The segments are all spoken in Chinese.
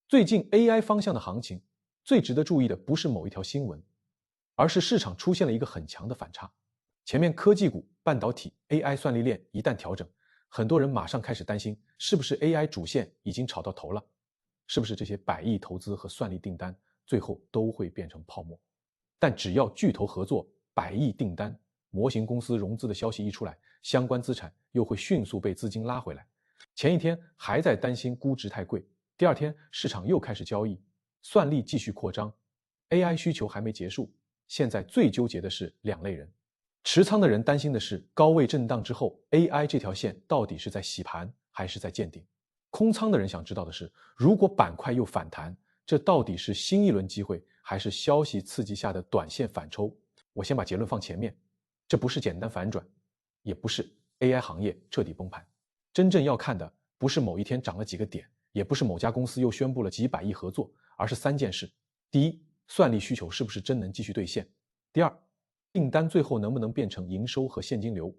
最近 AI 方向的行情，最值得注意的不是某一条新闻，而是市场出现了一个很强的反差。前面科技股、半导体、AI 算力链一旦调整，很多人马上开始担心，是不是 AI 主线已经炒到头了？是不是这些100亿投资和算力订单最后都会变成泡沫？但只要巨头合作、100亿订单、模型公司融资的消息一出来，相关资产又会迅速被资金拉回来。前一天还在担心估值太贵，第二天市场又开始交易，算力继续扩张， AI 需求还没结束。现在最纠结的是两类人，持仓的人担心的是高位震荡之后 AI 这条线到底是在洗盘还是在见顶，空仓的人想知道的是，如果板块又反弹，这到底是新一轮机会还是消息刺激下的短线反抽？我先把结论放前面，这不是简单反转，也不是 AI 行业彻底崩盘，真正要看的不是某一天涨了几个点，也不是某家公司又宣布了几百亿合作，而是3件事。第一，算力需求是不是真能继续兑现？第二，订单最后能不能变成营收和现金流？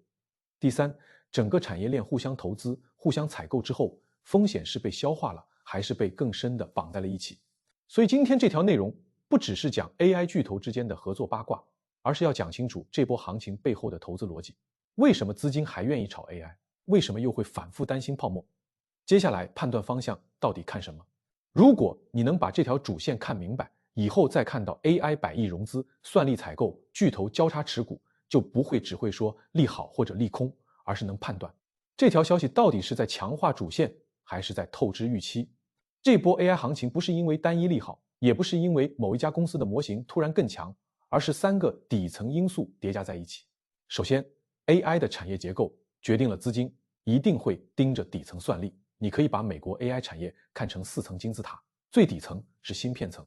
第三，整个产业链互相投资、互相采购之后，风险是被消化了，还是被更深的绑在了一起？所以今天这条内容不只是讲 AI 巨头之间的合作八卦，而是要讲清楚这波行情背后的投资逻辑。为什么资金还愿意炒 AI？ 为什么又会反复担心泡沫？接下来判断方向到底看什么？如果你能把这条主线看明白，以后再看到 AI 100亿融资、算力采购、巨头交叉持股，就不会只会说利好或者利空，而是能判断这条消息到底是在强化主线，还是在透支预期。这波 AI 行情不是因为单一利好，也不是因为某一家公司的模型突然更强，而是3个底层因素叠加在一起。首先， AI 的产业结构决定了资金一定会盯着底层算力。你可以把美国 AI 产业看成4层金字塔，最底层是芯片层，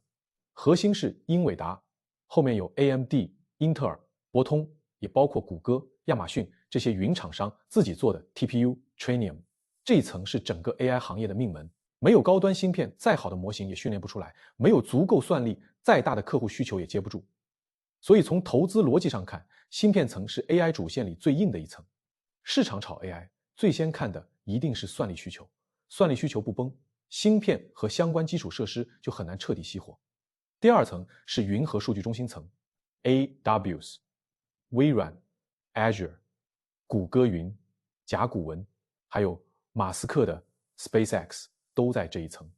核心是英伟达，后面有 AMD、英特尔、博通，也包括谷歌、亚马逊这些云厂商自己做的 TPU、Trainium， 这一层是整个 AI 行业的命门。没有高端芯片，再好的模型也训练不出来；没有足够算力，再大的客户需求也接不住。所以从投资逻辑上看，芯片层是 AI 主线里最硬的一层。市场炒 AI， 最先看的一定是算力需求。算力需求不崩，芯片和相关基础设施就很难彻底熄火。第二层是云和数据中心层 ，AWS、微软、Azure、谷歌云、甲骨文，还有马斯克的 SpaceX 都在这一层。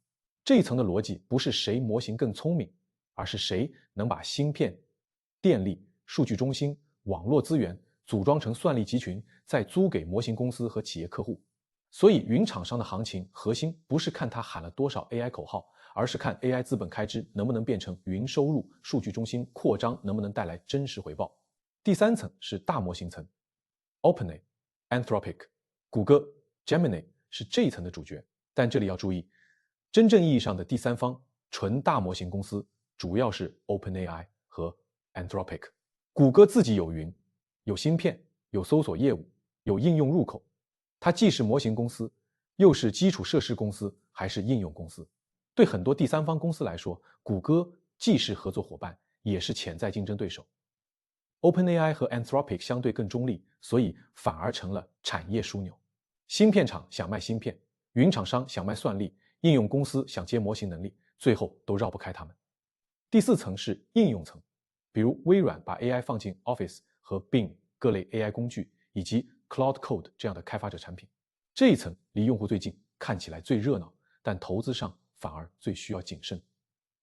这一层的逻辑不是谁模型更聪明，而是谁能把芯片、电力、数据中心、网络资源组装成算力集群，再租给模型公司和企业客户。所以云厂商的行情核心不是看他喊了多少 AI 口号，而是看 AI 资本开支能不能变成云收入，数据中心扩张能不能带来真实回报。第三层是大模型层 ，OpenAI、Anthropic、谷歌、Gemini 是这一层的主角。但这里要注意，真正意义上的第三方纯大模型公司主要是 OpenAI 和 Anthropic。谷歌自己有云，有芯片，有搜索业务，有应用入口。它既是模型公司，又是基础设施公司，还是应用公司。对很多第三方公司来说，谷歌既是合作伙伴，也是潜在竞争对手。OpenAI 和 Anthropic 相对更中立，所以反而成了产业枢纽。芯片厂想卖芯片，云厂商想卖算力，应用公司想接模型能力，最后都绕不开他们。第四层是应用层，比如微软把 AI 放进 Office 和 Bing 各类 AI 工具，以及Cloud Code 这样的开发者产品，这一层离用户最近，看起来最热闹，但投资上反而最需要谨慎。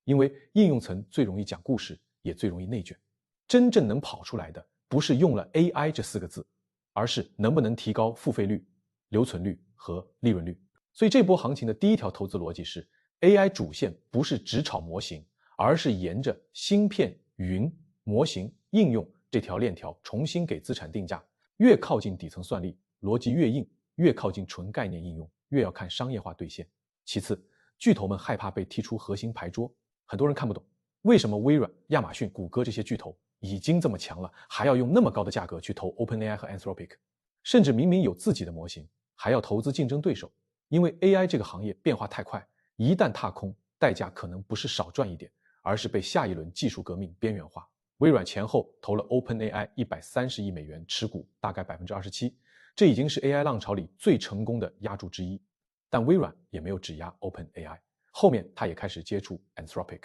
因为应用层最容易讲故事，也最容易内卷。真正能跑出来的不是用了 AI 这4个字，而是能不能提高付费率、留存率和利润率。所以这波行情的第一条投资逻辑是 AI 主线不是只炒模型，而是沿着芯片、云、模型、应用这条链条重新给资产定价。越靠近底层算力，逻辑越硬，越靠近纯概念应用，越要看商业化兑现。其次，巨头们害怕被踢出核心牌桌，很多人看不懂，为什么微软、亚马逊、谷歌这些巨头已经这么强了，还要用那么高的价格去投 OpenAI 和 Anthropic， 甚至明明有自己的模型，还要投资竞争对手。因为 AI 这个行业变化太快，一旦踏空，代价可能不是少赚一点，而是被下一轮技术革命边缘化。微软前后投了 OpenAI 130亿美元持股，大概 27%， 这已经是 AI 浪潮里最成功的压注之一。但微软也没有只压 OpenAI，后面他也开始接触 Anthropic，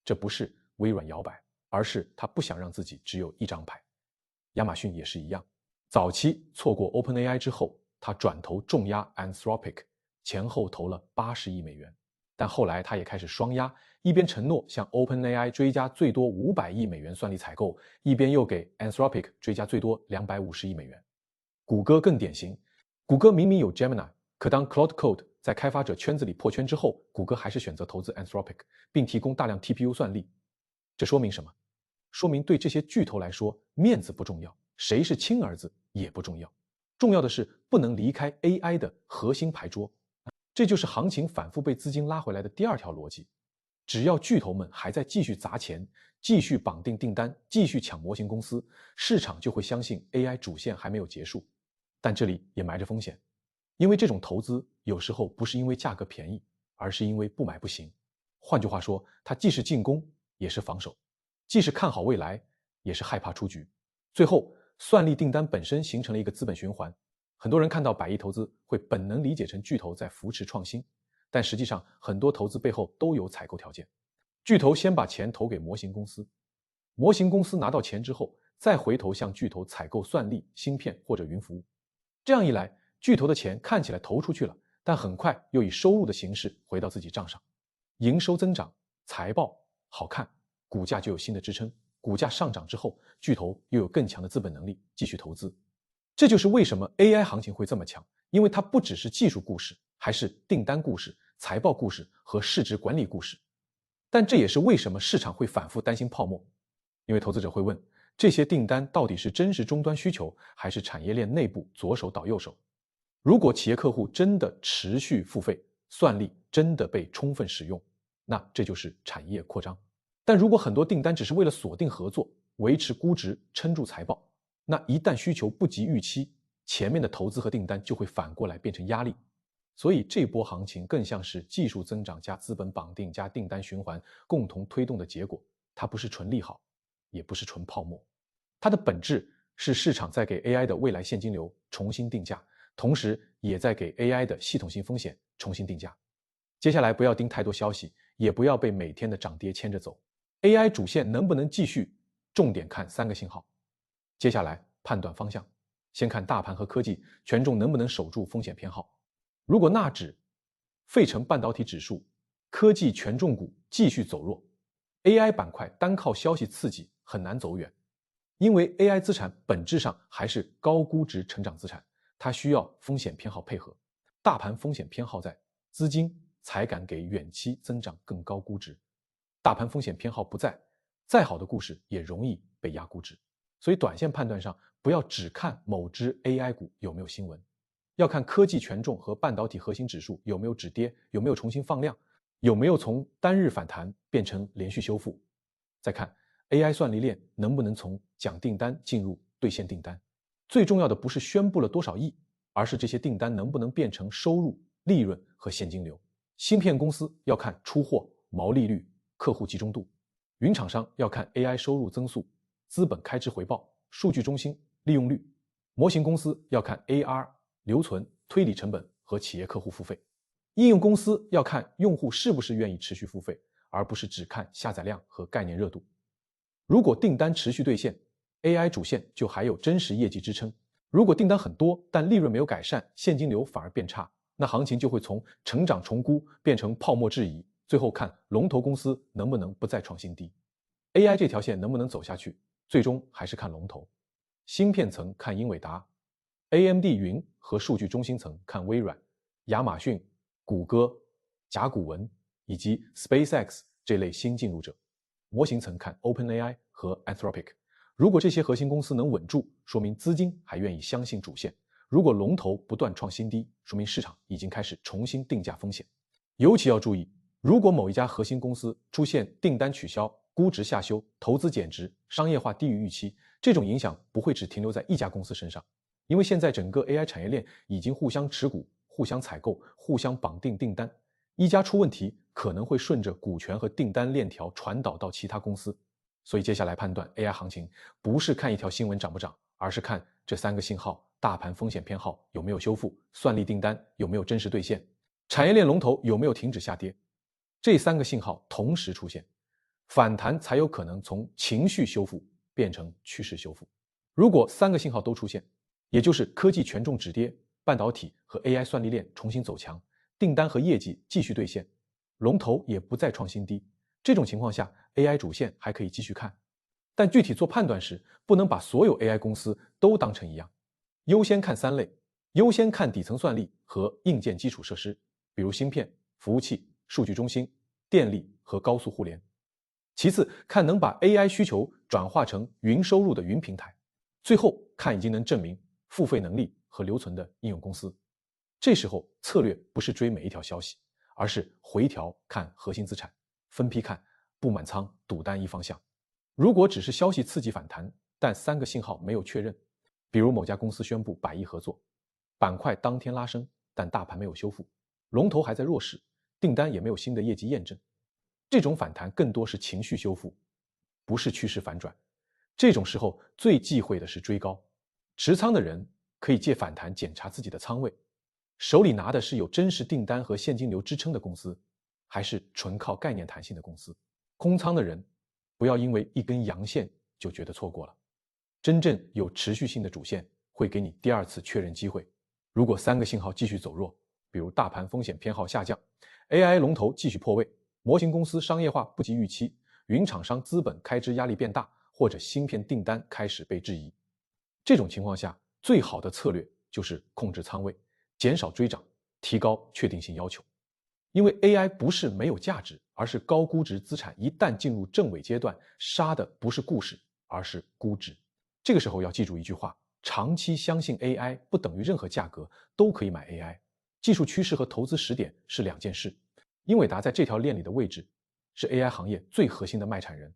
这不是微软摇摆，而是他不想让自己只有一张牌。亚马逊也是一样，早期错过 OpenAI 之后，他转头重压 Anthropic， 前后投了80亿美元。但后来他也开始双压，一边承诺向 OpenAI 追加最多500亿美元算力采购，一边又给 Anthropic 追加最多250亿美元。谷歌更典型，谷歌明明有 Gemini， 可当 Claude Code 在开发者圈子里破圈之后，谷歌还是选择投资 Anthropic， 并提供大量 TPU 算力。这说明什么？说明对这些巨头来说，面子不重要，谁是亲儿子也不重要，重要的是不能离开 AI 的核心牌桌。这就是行情反复被资金拉回来的第二条逻辑。只要巨头们还在继续砸钱，继续绑定订单，继续抢模型公司，市场就会相信 AI 主线还没有结束。但这里也埋着风险，因为这种投资有时候不是因为价格便宜，而是因为不买不行。换句话说，它既是进攻也是防守，既是看好未来也是害怕出局。最后算力订单本身形成了一个资本循环，很多人看到100亿投资会本能理解成巨头在扶持创新，但实际上很多投资背后都有采购条件。巨头先把钱投给模型公司，模型公司拿到钱之后再回头向巨头采购算力、芯片或者云服务。这样一来，巨头的钱看起来投出去了，但很快又以收入的形式回到自己账上，营收增长，财报好看，股价就有新的支撑，股价上涨之后，巨头又有更强的资本能力继续投资。这就是为什么 AI 行情会这么强，因为它不只是技术故事，还是订单故事、财报故事和市值管理故事。但这也是为什么市场会反复担心泡沫，因为投资者会问，这些订单到底是真实终端需求，还是产业链内部左手倒右手？如果企业客户真的持续付费，算力真的被充分使用，那这就是产业扩张。但如果很多订单只是为了锁定合作，维持估值，撑住财报，那一旦需求不及预期，前面的投资和订单就会反过来变成压力。所以这波行情更像是技术增长加资本绑定加订单循环共同推动的结果，它不是纯利好，也不是纯泡沫，它的本质是市场在给 AI 的未来现金流重新定价，同时也在给 AI 的系统性风险重新定价。接下来不要盯太多消息，也不要被每天的涨跌牵着走。AI 主线能不能继续，重点看3个信号。接下来判断方向，先看大盘和科技权重能不能守住风险偏好。如果纳指、费城半导体指数、科技权重股继续走弱， AI 板块单靠消息刺激很难走远，因为 AI 资产本质上还是高估值成长资产，它需要风险偏好配合。大盘风险偏好在，资金才敢给远期增长更高估值。大盘风险偏好不在，再好的故事也容易被压估值。所以短线判断上，不要只看某只 AI 股有没有新闻，要看科技权重和半导体核心指数有没有止跌，有没有重新放量，有没有从单日反弹变成连续修复。再看 AI 算力链能不能从讲订单进入兑现订单。最重要的不是宣布了多少亿，而是这些订单能不能变成收入、利润和现金流。芯片公司要看出货、毛利率、客户集中度；云厂商要看 AI 收入增速、资本开支回报、数据中心利用率；模型公司要看 AR、留存、推理成本和企业客户付费；应用公司要看用户是不是愿意持续付费，而不是只看下载量和概念热度。如果订单持续兑现， AI 主线就还有真实业绩支撑；如果订单很多，但利润没有改善，现金流反而变差，那行情就会从成长重估变成泡沫质疑，最后看龙头公司能不能不再创新低。 AI 这条线能不能走下去，最终还是看龙头。芯片层看英伟达， AMD 云和数据中心层看微软、亚马逊、谷歌、甲骨文以及 SpaceX 这类新进入者。模型层看 OpenAI 和 Anthropic。 如果这些核心公司能稳住，说明资金还愿意相信主线；如果龙头不断创新低，说明市场已经开始重新定价风险。尤其要注意，如果某一家核心公司出现订单取消、估值下修、投资减值、商业化低于预期，这种影响不会只停留在一家公司身上，因为现在整个 AI 产业链已经互相持股、互相采购、互相绑定订单，一家出问题可能会顺着股权和订单链条传导到其他公司。所以接下来判断 AI 行情，不是看一条新闻涨不涨，而是看这3个信号：大盘风险偏好有没有修复，算力订单有没有真实兑现，产业链龙头有没有停止下跌。这3个信号同时出现，反弹才有可能从情绪修复变成趋势修复。如果3个信号都出现，也就是科技权重止跌，半导体和 AI 算力链重新走强，订单和业绩继续兑现，龙头也不再创新低，这种情况下 AI 主线还可以继续看。但具体做判断时，不能把所有 AI 公司都当成一样，优先看3类，优先看底层算力和硬件基础设施，比如芯片、服务器、数据中心、电力和高速互联。其次看能把 AI 需求转化成云收入的云平台，最后看已经能证明付费能力和留存的应用公司。这时候策略不是追每一条消息，而是回调看核心资产，分批看，不满仓赌单一方向。如果只是消息刺激反弹，但3个信号没有确认，比如某家公司宣布100亿合作，板块当天拉升，但大盘没有修复，龙头还在弱势，订单也没有新的业绩验证，这种反弹更多是情绪修复，不是趋势反转。这种时候最忌讳的是追高，持仓的人可以借反弹检查自己的仓位，手里拿的是有真实订单和现金流支撑的公司，还是纯靠概念弹性的公司。空仓的人不要因为一根阳线就觉得错过了，真正有持续性的主线会给你第2次确认机会。如果3个信号继续走弱，比如大盘风险偏好下降， AI 龙头继续破位，模型公司商业化不及预期，云厂商资本开支压力变大，或者芯片订单开始被质疑，这种情况下最好的策略就是控制仓位，减少追涨，提高确定性要求。因为 AI 不是没有价值，而是高估值资产一旦进入正尾阶段，杀的不是故事，而是估值。这个时候要记住一句话，长期相信 AI 不等于任何价格都可以买 AI， 技术趋势和投资时点是2件事。英伟达在这条链里的位置是 AI 行业最核心的卖产人，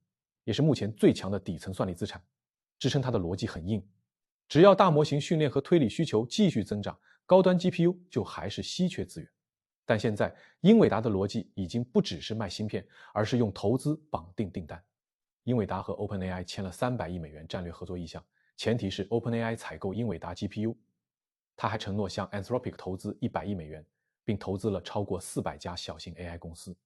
也是目前最强的底层算力资产，支撑它的逻辑很硬。只要大模型训练和推理需求继续增长，高端 GPU 就还是稀缺资源。但现在英伟达的逻辑已经不只是卖芯片，而是用投资绑定订单。英伟达和 OpenAI 签了300亿美元战略合作意向，前提是 OpenAI 采购英伟达 GPU。 他还承诺向 Anthropic 投资100亿美元，并投资了超过400家小型 AI 公司。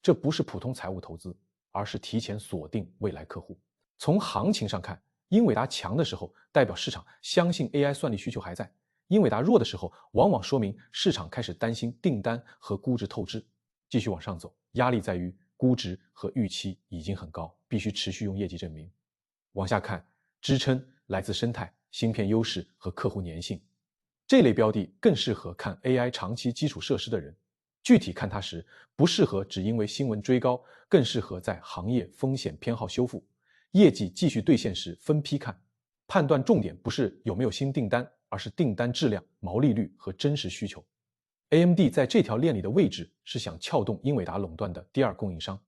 这不是普通财务投资，而是提前锁定未来客户。从行情上看，英伟达强的时候代表市场相信 AI 算力需求还在，英伟达弱的时候往往说明市场开始担心订单和估值透支。继续往上走，压力在于估值和预期已经很高，必须持续用业绩证明。往下看，支撑来自生态、芯片优势和客户粘性。这类标的更适合看 AI 长期基础设施的人，具体看它时不适合只因为新闻追高，更适合在行业风险偏好修复，业绩继续兑现时分批看。判断重点不是有没有新订单，而是订单质量、毛利率和真实需求。 AMD 在这条链里的位置是想撬动英伟达垄断的第2供应商，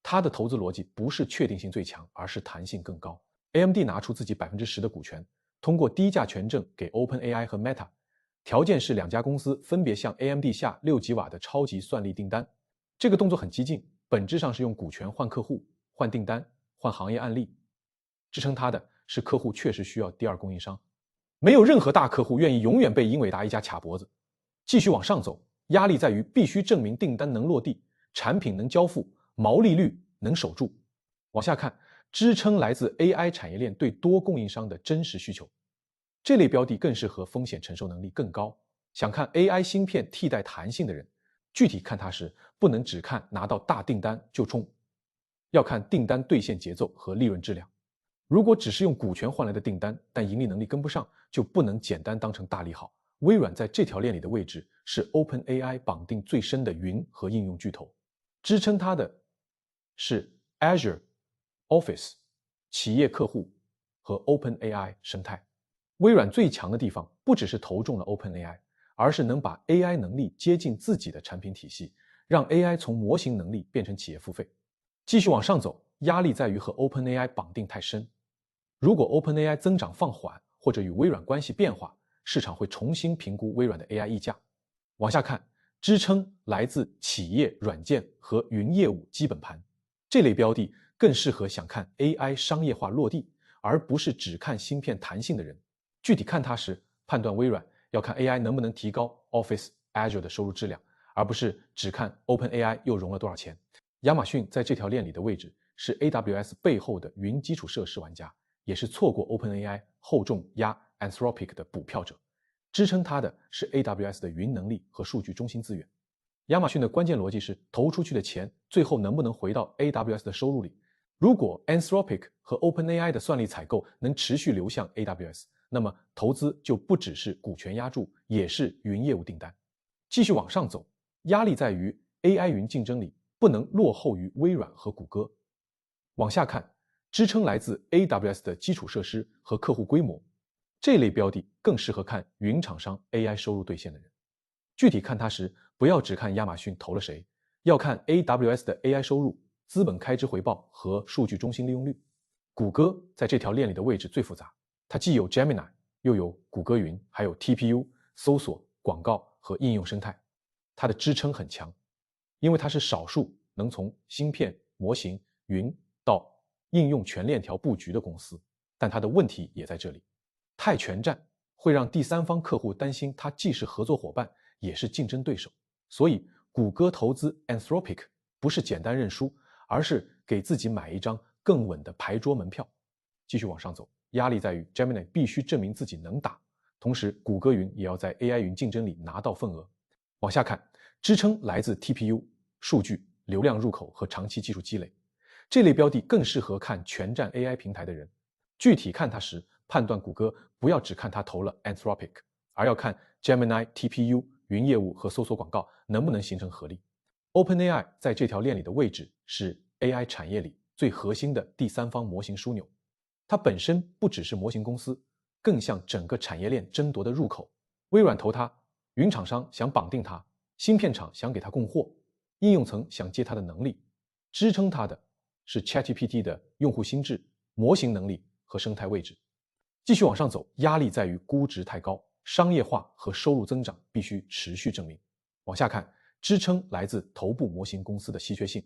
它的投资逻辑不是确定性最强，而是弹性更高。 AMD 拿出自己 10% 的股权，通过低价权证给 OpenAI 和 Meta， 条件是2家公司分别向 AMD 下6吉瓦的超级算力订单。这个动作很激进，本质上是用股权换客户、换订单、换行业案例。支撑它的是客户确实需要第2供应商，没有任何大客户愿意永远被英伟达一家卡脖子。继续往上走，压力在于必须证明订单能落地，产品能交付，毛利率能守住。往下看，支撑来自 AI 产业链对多供应商的真实需求。这类标的更适合风险承受能力更高，想看 AI 芯片替代弹性的人，具体看它时不能只看拿到大订单就冲，要看订单兑现节奏和利润质量。如果只是用股权换来的订单，但盈利能力跟不上，就不能简单当成大利好。微软在这条链里的位置是 OpenAI 绑定最深的云和应用巨头，支撑它的是 Azure、Office、企业客户和 OpenAI 生态。微软最强的地方不只是投中了 OpenAI， 而是能把 AI 能力接近自己的产品体系，让 AI 从模型能力变成企业付费。继续往上走，压力在于和 OpenAI 绑定太深。如果 OpenAI 增长放缓，或者与微软关系变化，市场会重新评估微软的 AI 溢价。往下看，支撑来自企业软件和云业务基本盘。这类标的更适合想看 AI 商业化落地，而不是只看芯片弹性的人。具体看它时，判断微软要看 AI 能不能提高 Office、Azure 的收入质量，而不是只看 OpenAI 又融了多少钱。亚马逊在这条链里的位置是 AWS 背后的云基础设施玩家，也是错过 OpenAI 后重压 Anthropic 的补票者。支撑它的是 AWS 的云能力和数据中心资源。亚马逊的关键逻辑是投出去的钱最后能不能回到 AWS 的收入里。如果 Anthropic 和 OpenAI 的算力采购能持续流向 AWS， 那么投资就不只是股权押注，也是云业务订单。继续往上走，压力在于 AI 云竞争里不能落后于微软和谷歌。往下看，支撑来自 AWS 的基础设施和客户规模。这类标的更适合看云厂商 AI 收入兑现的人。具体看它时，不要只看亚马逊投了谁，要看 AWS 的 AI 收入、资本开支回报和数据中心利用率。谷歌在这条链里的位置最复杂，它既有 Gemini， 又有谷歌云，还有 TPU、搜索、广告和应用生态。它的支撑很强，因为它是少数能从芯片、模型、云到应用全链条布局的公司。但它的问题也在这里，太全站会让第三方客户担心它既是合作伙伴，也是竞争对手。所以谷歌投资 Anthropic 不是简单认输，而是给自己买一张更稳的牌桌门票。继续往上走，压力在于 Gemini 必须证明自己能打，同时谷歌云也要在 AI 云竞争里拿到份额。往下看，支撑来自 TPU、数据、流量入口和长期技术积累。这类标的更适合看全站 AI 平台的人。具体看它时，判断谷歌不要只看它投了 Anthropic， 而要看 Gemini、TPU、云业务和搜索广告能不能形成合力。OpenAI 在这条链里的位置是 AI 产业里最核心的第三方模型枢纽。它本身不只是模型公司，更像整个产业链争夺的入口。微软投它，云厂商想绑定它，芯片厂想给它供货，应用层想借它的能力。支撑它的是 ChatGPT 的用户心智、模型能力和生态位置。继续往上走，压力在于估值太高，商业化和收入增长必须持续证明。往下看，支撑来自头部模型公司的稀缺性。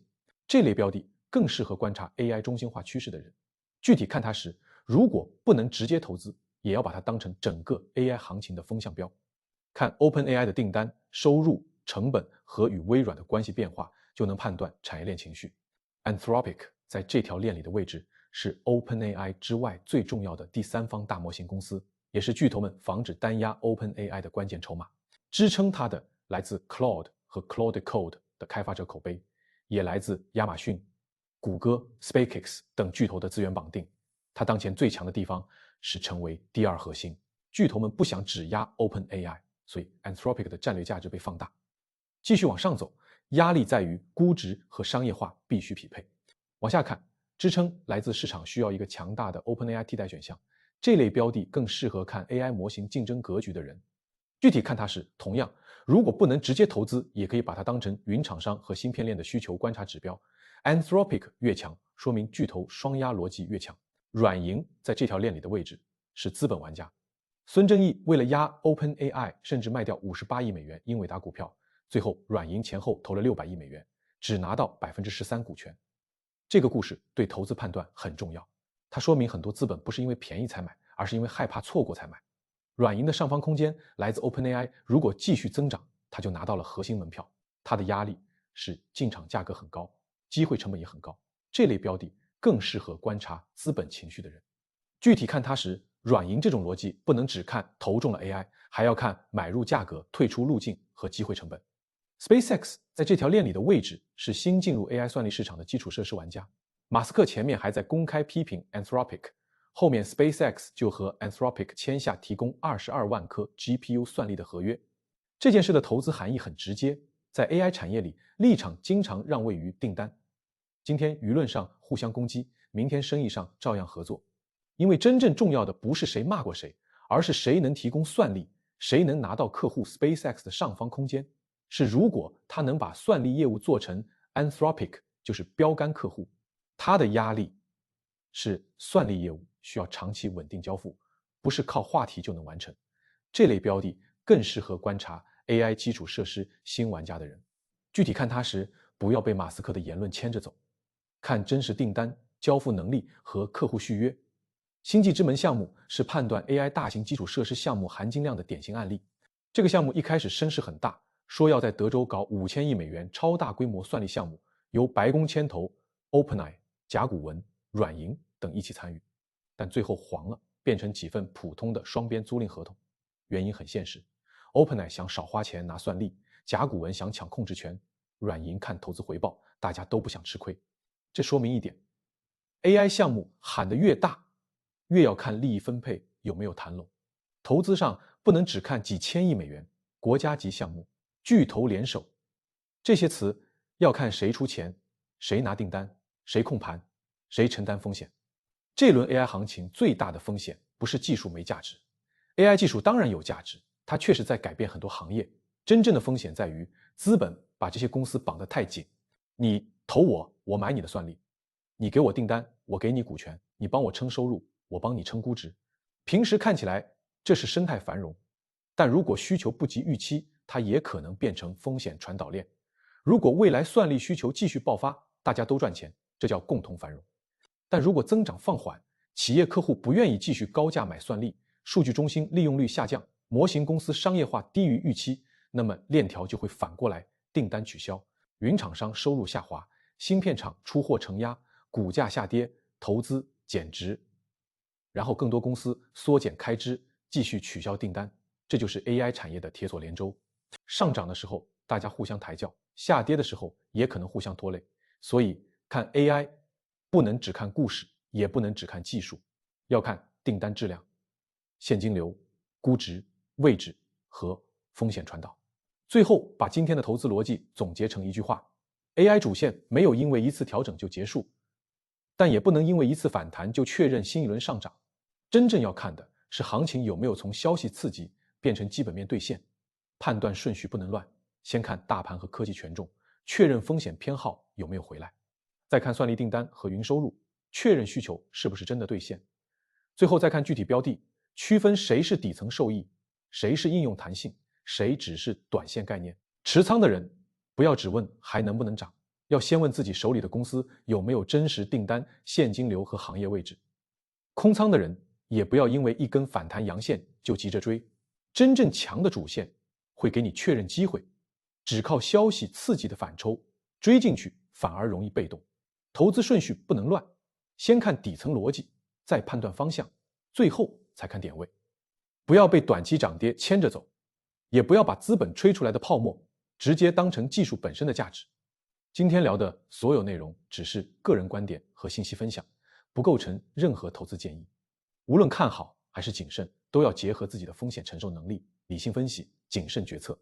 这类标的更适合观察 AI 中心化趋势的人。具体看它时，如果不能直接投资，也要把它当成整个 AI 行情的风向标。看 OpenAI 的订单、收入、成本和与微软的关系变化，就能判断产业链情绪。Anthropic 在这条链里的位置是 OpenAI 之外最重要的第三方大模型公司，也是巨头们防止单压 OpenAI 的关键筹码。支撑它的来自 Claude 和 Claude Code 的开发者口碑，也来自亚马逊、谷歌、SpaceX 等巨头的资源绑定。它当前最强的地方是成为第二核心，巨头们不想只压 OpenAI， 所以 Anthropic 的战略价值被放大。继续往上走，压力在于估值和商业化必须匹配。往下看，支撑来自市场需要一个强大的 OpenAI 替代选项。这类标的更适合看 AI 模型竞争格局的人。具体看它时，同样，如果不能直接投资，也可以把它当成云厂商和芯片链的需求观察指标。Anthropic 越强，说明巨头双压逻辑越强。软银在这条链里的位置是资本玩家。孙正义为了压 OpenAI， 甚至卖掉58亿美元英伟达股票，最后软银前后投了600亿美元，只拿到 13% 股权。这个故事对投资判断很重要，它说明很多资本不是因为便宜才买，而是因为害怕错过才买。软银的上方空间来自 OpenAI， 如果继续增长，它就拿到了核心门票。它的压力是进场价格很高，机会成本也很高。这类标的更适合观察资本情绪的人。具体看它时，软银这种逻辑不能只看投中了 AI， 还要看买入价格、退出路径和机会成本。SpaceX 在这条链里的位置是新进入 AI 算力市场的基础设施玩家。马斯克前面还在公开批评 Anthropic， 后面 SpaceX 就和 Anthropic 签下提供22万颗 GPU 算力的合约。这件事的投资含义很直接，在 AI 产业里，立场经常让位于订单。今天舆论上互相攻击，明天生意上照样合作。因为真正重要的不是谁骂过谁，而是谁能提供算力，谁能拿到客户 SpaceX 的上方空间。是如果他能把算力业务做成 Anthropic， 就是标杆客户，他的压力是算力业务需要长期稳定交付，不是靠话题就能完成。这类标的更适合观察 AI 基础设施新玩家的人。具体看它时，不要被马斯克的言论牵着走，看真实订单、交付能力和客户续约。星际之门项目是判断 AI 大型基础设施项目含金量的典型案例。这个项目一开始声势很大，说要在德州搞5000亿美元超大规模算力项目，由白宫牵头 ，OpenAI、甲骨文、软银等一起参与，但最后黄了，变成几份普通的双边租赁合同。原因很现实 ，OpenAI 想少花钱拿算力，甲骨文想抢控制权，软银看投资回报，大家都不想吃亏。这说明一点 ，AI 项目喊得越大，越要看利益分配有没有谈拢。投资上不能只看几千亿美元、国家级项目、巨头联手，这些词要看谁出钱、谁拿订单、谁控盘、谁承担风险。这轮 AI 行情最大的风险不是技术没价值 ，AI 技术当然有价值，它确实在改变很多行业。真正的风险在于资本把这些公司绑得太紧，你投我，我买你的算力，你给我订单，我给你股权，你帮我撑收入，我帮你撑估值。平时看起来这是生态繁荣，但如果需求不及预期，它也可能变成风险传导链。如果未来算力需求继续爆发，大家都赚钱，这叫共同繁荣。但如果增长放缓，企业客户不愿意继续高价买算力，数据中心利用率下降，模型公司商业化低于预期，那么链条就会反过来，订单取消，云厂商收入下滑，芯片厂出货承压，股价下跌，投资减值，然后更多公司缩减开支，继续取消订单。这就是 AI 产业的铁索连舟。上涨的时候大家互相抬轿，下跌的时候也可能互相拖累。所以看 AI 不能只看故事，也不能只看技术，要看订单质量、现金流、估值、位置和风险传导。最后把今天的投资逻辑总结成一句话： AI 主线没有因为一次调整就结束，但也不能因为一次反弹就确认新一轮上涨。真正要看的是行情有没有从消息刺激变成基本面兑现。判断顺序不能乱，先看大盘和科技权重，确认风险偏好有没有回来，再看算力订单和云收入，确认需求是不是真的兑现。最后再看具体标的，区分谁是底层受益，谁是应用弹性，谁只是短线概念。持仓的人不要只问还能不能涨，要先问自己手里的公司有没有真实订单、现金流和行业位置。空仓的人也不要因为一根反弹阳线就急着追，真正强的主线会给你确认机会，只靠消息刺激的反抽追进去反而容易被动。投资顺序不能乱，先看底层逻辑，再判断方向，最后才看点位。不要被短期涨跌牵着走，也不要把资本吹出来的泡沫直接当成技术本身的价值。今天聊的所有内容只是个人观点和信息分享，不构成任何投资建议。无论看好还是谨慎，都要结合自己的风险承受能力，理性分析，谨慎决策。